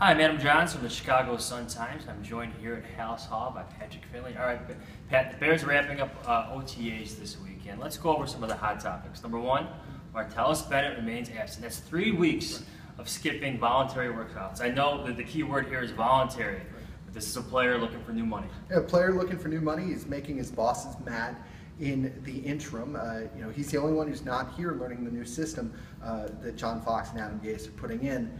Hi, I'm Adam Jahns from the Chicago Sun-Times. I'm joined here at Hallis Hall by Patrick Finley. All right, Pat, the Bears are wrapping up OTAs this weekend. Let's go over some of the hot topics. Number one, Martellus Bennett remains absent. That's 3 weeks of skipping voluntary workouts. I know that the key word here is voluntary, but this is a player looking for new money. Yeah, a player looking for new money. He's making his bosses mad in the interim. He's the only one who's not here learning the new system that John Fox and Adam Gase are putting in.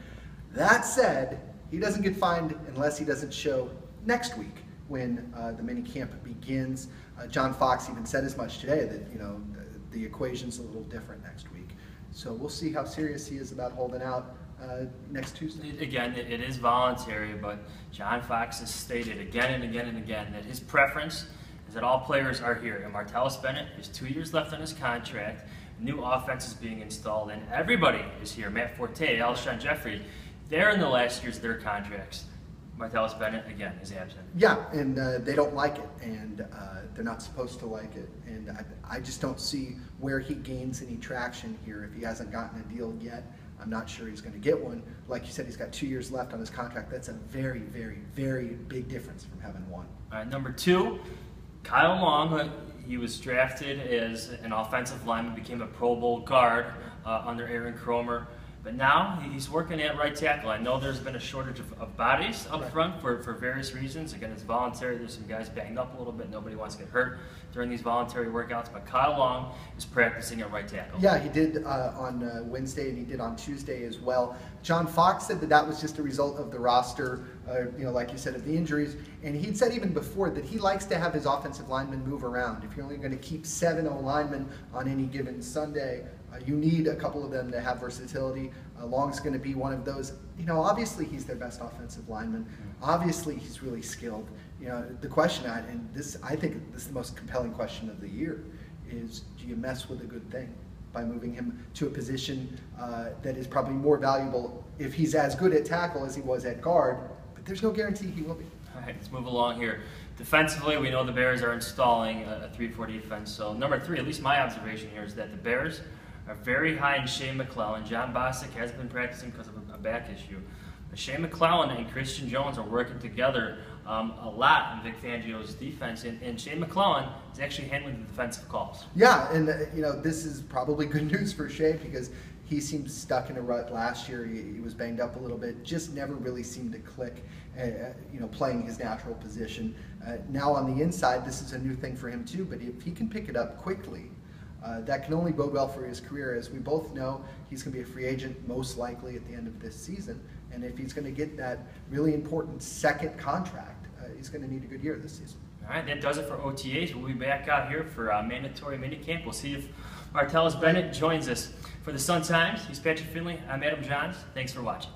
That said, he doesn't get fined unless he doesn't show next week when the mini camp begins. John Fox even said as much today that the equation's a little different next week. So we'll see how serious he is about holding out next Tuesday. Again, it is voluntary, but John Fox has stated again and again and again that his preference is that all players are here. And Martellus Bennett has 2 years left on his contract. New offense is being installed, and everybody is here. Matt Forte, Alshon Jeffrey, they're in the last years of their contracts. Martellus Bennett, again, is absent. Yeah, and they don't like it, and they're not supposed to like it. And I just don't see where he gains any traction here if he hasn't gotten a deal yet. I'm not sure he's going to get one. Like you said, he's got 2 years left on his contract. That's a very, very, very big difference from having one. All right, number two, Kyle Long. He was drafted as an offensive lineman, became a Pro Bowl guard under Aaron Kromer. But now he's working at right tackle. I know there's been a shortage of bodies up front for various reasons. Again, it's voluntary. There's some guys banged up a little bit. Nobody wants to get hurt during these voluntary workouts. But Kyle Long is practicing at right tackle. Yeah, he did on Wednesday, and he did on Tuesday as well. John Fox said that was just a result of the roster, like you said, of the injuries. And he'd said even before that he likes to have his offensive linemen move around. If you're only going to keep 7 O-linemen on any given Sunday, you need a couple of them to have versatility. Long's going to be one of those. Obviously he's their best offensive lineman. Obviously he's really skilled. The question, I think this is the most compelling question of the year, is do you mess with a good thing by moving him to a position that is probably more valuable if he's as good at tackle as he was at guard, but there's no guarantee he will be. All right, let's move along here. Defensively, we know the Bears are installing a 3-4 defense. So number three, at least my observation here, is that the Bears are very high in Shea McClellin. John Bostic has been practicing because of a back issue. But Shea McClellin and Christian Jones are working together a lot in Vic Fangio's defense, and Shea McClellin is actually handling the defensive calls. Yeah, and this is probably good news for Shea because he seemed stuck in a rut last year. He was banged up a little bit, just never really seemed to click, playing his natural position. Now on the inside, this is a new thing for him too, but if he can pick it up quickly, that can only bode well for his career. As we both know, he's going to be a free agent most likely at the end of this season. And if he's going to get that really important second contract, he's going to need a good year this season. All right, that does it for OTAs. We'll be back out here for mandatory minicamp. We'll see if Martellus Bennett joins us. For the Sun-Times, he's Patrick Finley. I'm Adam Jahns. Thanks for watching.